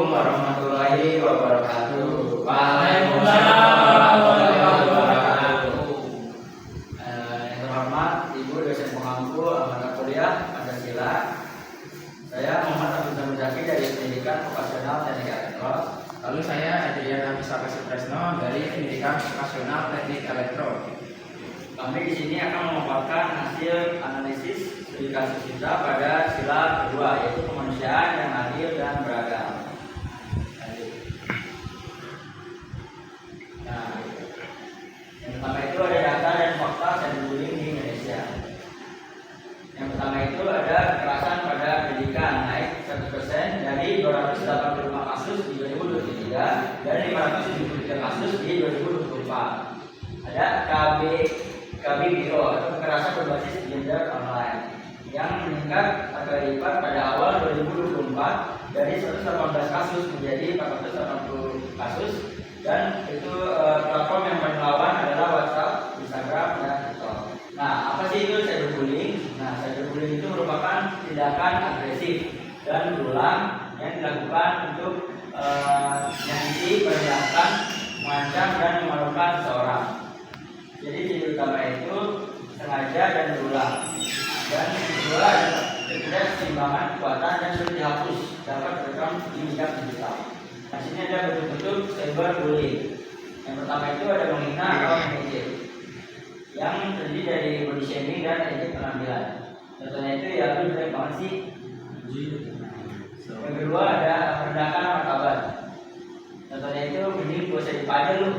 Assalamualaikum warahmatullahi wabarakatuh. Waalaikumsalam warahmatullahi wabarakatuh. Yang terhormat Ibu dosen pengampu mata kuliah Pancasila. Saya Muhammad Abdul Muzaki dari Pendidikan Vokasional Teknik Elektro. Lalu saya Adrian Abisaka Sutresno dari Pendidikan Vokasional Teknik Elektro. Kami di sini akan memaparkan hasil analisis studi kasus kita pada sila kedua, yaitu kemanusiaan yang adil dan beragam. Nah, yang pertama itu ada data dan fakta cyberbullying di Indonesia. Yang pertama itu ada kekerasan pada pendidikan naik 1% dari 285 kasus di 2023 dan 573 kasus di 2024. Ada KB Biro atau kekerasan berbasis gender online yang meningkat 4 kali lipat pada awal 2024 dari 118 kasus menjadi 480 kasus, dan itu platform yang paling lawan adalah WhatsApp, Instagram, dan TikTok. Nah, apa sih itu cyberbullying? Nah, cyberbullying itu merupakan tindakan agresif dan berulang yang dilakukan untuk menyakiti, merendahkan, mengancam, dan memalukan seseorang. Jadi ciri utama itu sengaja dan berulang. Dan kedua adalah tidak keseimbangan kekuatan dan sulit dihapus dapat terekam di bidang digital. Nah, sini ada bentuk-bentuk cyberbullying. Yang pertama itu ada menghina atau mengejek, yang terdiri dari body shaming dan ejek penampilan. Contohnya itu ya lu jelek banget sih. Yang kedua ada merendahkan martabat. Contohnya itu mending gak usah dipajar lu.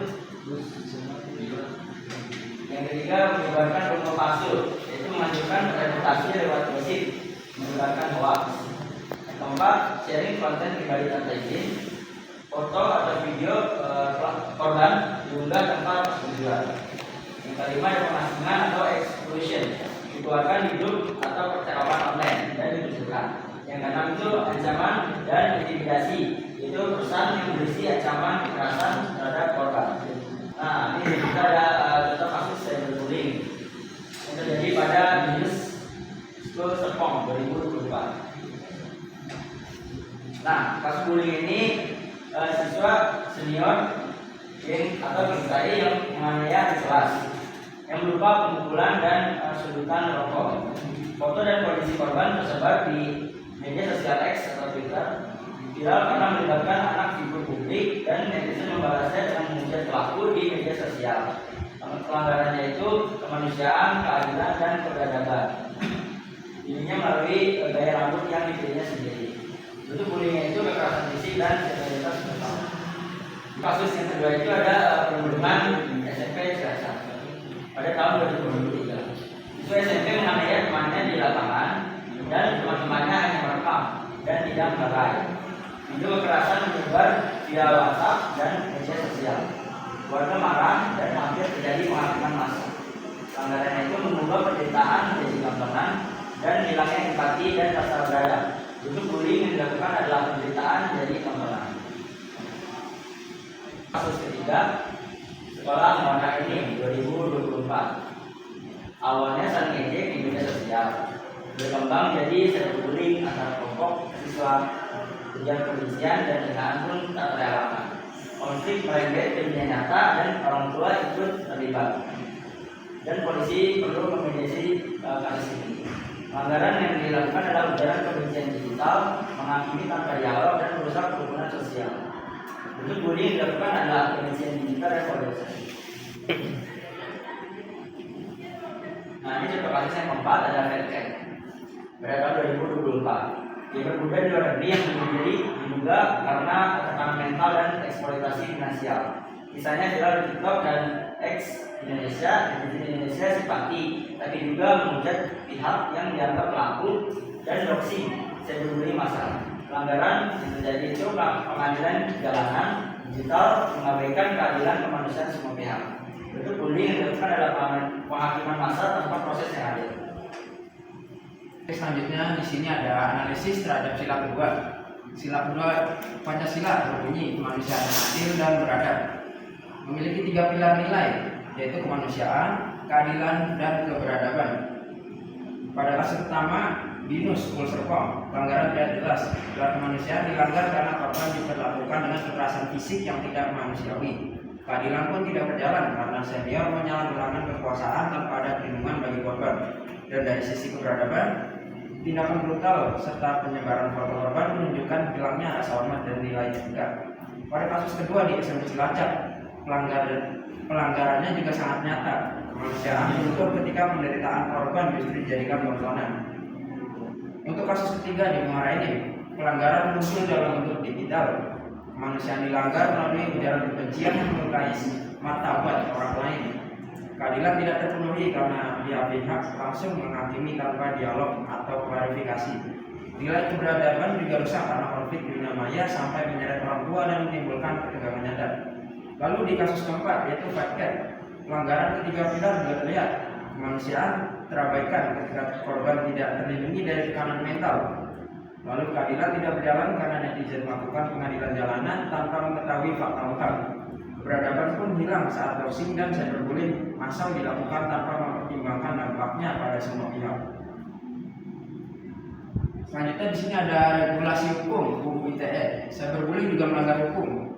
Yang ketiga menyebarkan rumor palsu, yaitu mengajukan reputasi lewat gosip, menyebarkan hoax. Yang keempat, sharing konten pribadi tanpa izin, foto atau video korban diunggah tanpa persetujuan. Yang kelima ada pemasungan atau exclusion, dikeluarkan di grup atau percakapan online dan ditujukan. Yang keenam itu ancaman dan intimidasi, itu pesan yang berisi ancaman kekerasan terhadap korban. Nah, ini kita ada contoh kasus cyberbullying yang terjadi pada Binus School Serpong 2024. Nah, kasus bullying ini siswa senior geng atau geng tari yang menganiaya di kelas yang berupa pemukulan dan sudutan rokok. Foto dan kondisi korban tersebar di media sosial X atau Twitter, viral karena melibatkan anak figur publik, dan netizen membalasnya dengan menghujat pelaku di media sosial. Pelanggarannya itu kemanusiaan, keadilan, dan peradaban. Ininya melalui gaya rambut yang dipilihnya sendiri. Bentuk bullyingnya itu kekerasan fisik dan seksualitas verbal. Kasus yang kedua itu ada pembunuhan SMP Cilacap pada tahun 2023. Siswa SMP menganiaya temannya di lapangan dan teman-temannya hanya merekam dan tidak melerai. Video kekerasan menyebar via WhatsApp dan media sosial. Warga marah dan hampir terjadi penghakiman massa. Pelanggarannya itu mengubah penderitaan menjadi tontonan dan hilangnya empati dan rasa beradab. Bentuk bullying yang dilakukan adalah penderitaan menjadi tontonan. Kasus ketiga, sekolah Muara ini 2024. Awalnya saling ejek di media sosial, berkembang jadi cyberbullying antara kelompok siswa. Ujian kebencian dan hinaan pun tak terelakkan. Konflik merembet ke dunia nyata dan orang tua ikut terlibat. Dan polisi perlu memediasi kasus ini. Pelanggaran yang dilakukan adalah ujaran kebencian digital, menghakimi tanpa dialog, dan merusak kerukunan sosial. Bentuk bullying yang dilakukan adalah kebencian digital dan polarisasi. Nah, ini contoh kasus yang keempat adalah Faircat pada tahun 2024. Dia bermuda di luar negeri yang diduga karena tekanan mental dan eksploitasi finansial. Kisahnya viral di TikTok dan X Indonesia, netizen Indonesia simpati, tapi juga menghujat pihak yang dianggap pelaku dan doxing cyberbullying massal. Pelanggaran yang terjadi itu pengadilan jalanan digital mengabaikan keadilan kemanusiaan semua pihak. Bentuk bullying yang dilakukan adalah penghakiman massa tanpa proses yang adil. Selanjutnya di sini ada analisis terhadap sila kedua. Sila kedua Pancasila berbunyi kemanusiaan yang adil dan beradab. Memiliki 3 pilar nilai, yaitu kemanusiaan, keadilan, dan keberadaban. Pada kasus pertama Binus full serpong, pelanggaran tidak jelas. Hak kemanusiaan dilanggar karena korban diperlakukan dengan kekerasan fisik yang tidak manusiawi. Keadilan pun tidak berjalan karena senior menyalahgunakan kekuasaan tanpa ada perlindungan bagi korban. Dan dari sisi keberadaban, tindakan brutal serta penyebaran foto korban menunjukkan hilangnya rasa hormat dan nilai etika. Pada kasus kedua di SMP Cilacap, pelanggarannya juga sangat nyata. Kemanusiaan luntur ketika penderitaan korban justru dijadikan tontonan. Untuk kasus ketiga di Muara ini, pelanggaran muncul dalam bentuk digital. Kemanusiaan dilanggar melalui ujaran kebencian yang melukai martabat orang lain. Keadilan tidak terpenuhi karena pihak langsung menghakimi tanpa dialog atau klarifikasi. Nilai keberadaban juga rusak karena konflik di dunia maya sampai menyeret orang tua dan menimbulkan ketegangan nyata. Lalu di kasus keempat yaitu Fatcat, pelanggaran ketiga pilar juga terlihat. Kemanusiaan terabaikan ketika korban tidak terlindungi dari tekanan mental. Lalu keadilan tidak berjalan karena netizen melakukan pengadilan jalanan tanpa mengetahui fakta lengkap. Keberadaban pun hilang saat doxing dan cyberbullying massal dilakukan tanpa mempertimbangkan dampaknya pada semua pihak. Selanjutnya di sini ada regulasi hukum UU ITE. Cyberbullying juga melanggar hukum.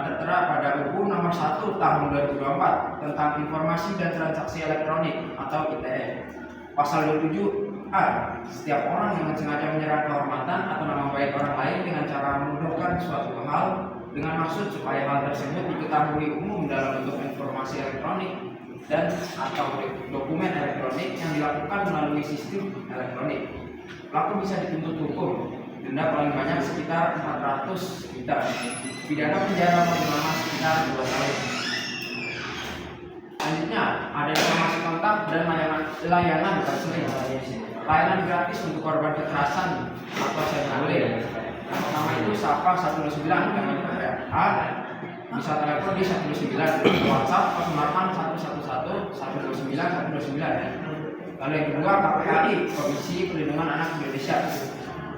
Tertera pada UU Nomor 1 Tahun 2024 tentang Informasi dan Transaksi Elektronik atau ITE. Pasal 27A, setiap orang yang sengaja menyerang kehormatan atau nama baik orang lain dengan cara menuduhkan suatu hal dengan maksud supaya hal tersebut diketahui umum dalam bentuk informasi elektronik dan atau dokumen elektronik yang dilakukan melalui sistem elektronik. Pelaku bisa dituntut hukum, denda paling banyak sekitar 400 juta, pidana penjara paling lama sekitar 2 tahun. Selanjutnya ada informasi kontak dan layanan konseling. Layanan gratis untuk korban kekerasan atau cyberbullying. Yang pertama itu Sapa 129 dengan A, bisa telepon di 129, WhatsApp 08 111 129 129. Lalu yang kedua KPAI, Komisi Perlindungan Anak Indonesia.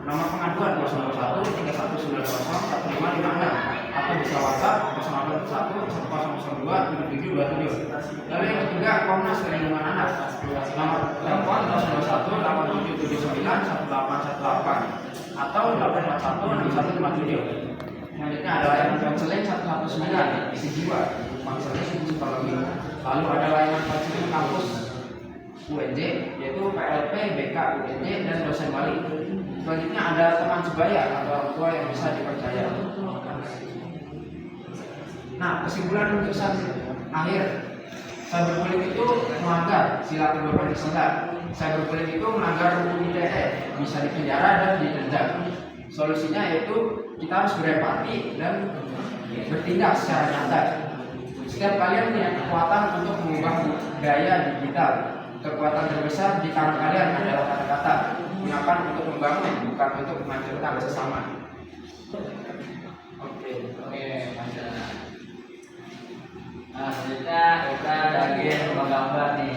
Nomor pengaduan 021 3190 1556 atau bisa WhatsApp 081 1002 7727. Lalu yang ketiga Komnas Perlindungan Anak. Nomor telepon 021 8779 1818 atau 841 6157. Selanjutnya ada layanan konseling 119 isi jiwa, konseling psikologi. Lalu ada layanan konseling kampus UNJ yaitu PLP, BK, UNJ dan dosen wali. Selanjutnya ada teman sebaya atau orang tua yang bisa dipercaya. Nah, kesimpulan putusan akhir, cyberbullying itu melanggar sila kedua Pancasila. Cyberbullying itu melanggar UU ITE, bisa dipenjara dan didenda. Solusinya yaitu kita harus berempati dan bertindak secara nyata. Setiap kalian punya kekuatan untuk mengubah gaya digital. Kekuatan terbesar di tangan kalian adalah kata-kata. Gunakan untuk membangun, bukan untuk menghancurkan sesama. Oke, Pancasila. Nah, selanjutnya kita lagi menggambar nih.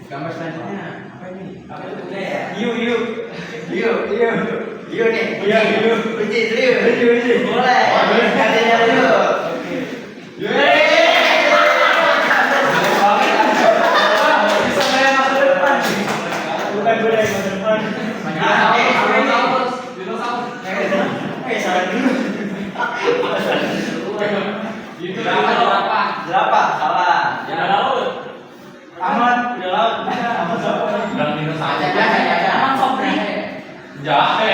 Gambar selanjutnya apa ini? Boleh. Katanya dulu. Bukan gue dari masa depan. Itu berapa? Salah. Udah laut. Aman, udah laut. Aman siapa? Udah minus aja. Aman Sobri. Jahe.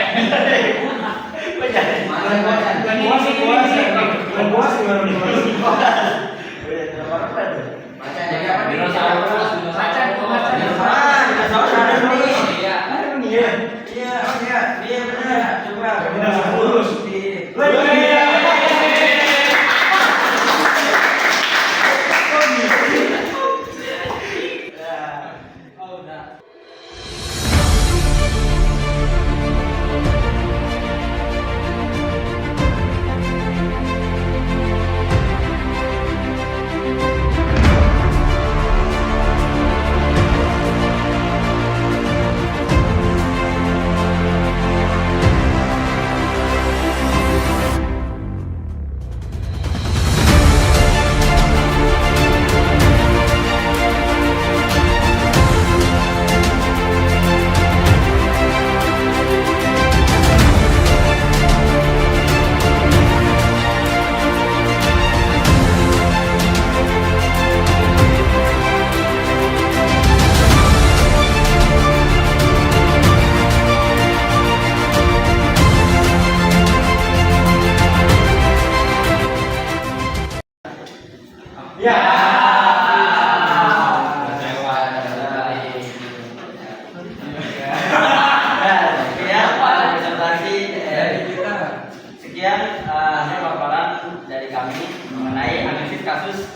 kasus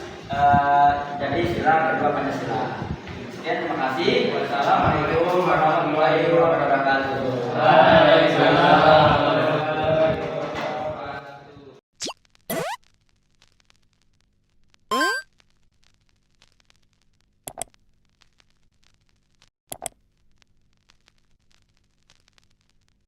jadi sila kedua Pancasila. Sekian, terima kasih. Wassalamualaikum warahmatullahi wabarakatuh.